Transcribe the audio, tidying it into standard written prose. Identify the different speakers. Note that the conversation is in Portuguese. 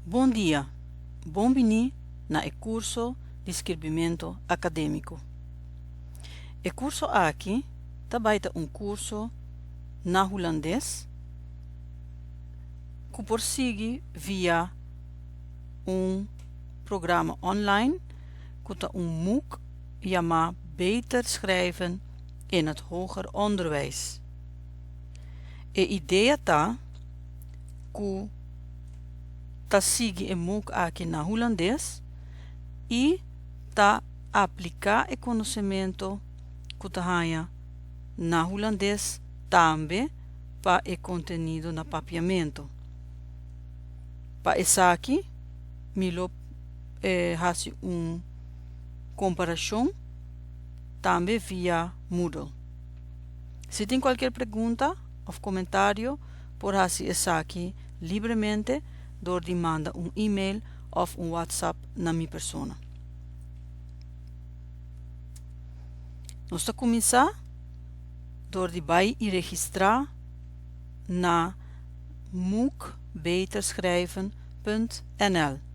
Speaker 1: Bom dia, bem-vindo na curso de escrevimento acadêmico. O curso aqui também é curso na holandês que prossegue via programa online que é MOOC chamado Beter Schrijven in het Hoger Onderwijs. A ideia tá que tá sigue o MOOC aqui na holandês e tá aplicar o conhecimento que tá na holandês também para o conteúdo na papiamento. Para isso aqui, milo faço comparação também via Moodle. Se tem qualquer pergunta ou comentário, pode fazer isso aqui livremente door de mandar e-mail of WhatsApp na minha persona. Nós vamos começar door de bij e registrar na mookbeterschrijven.nl.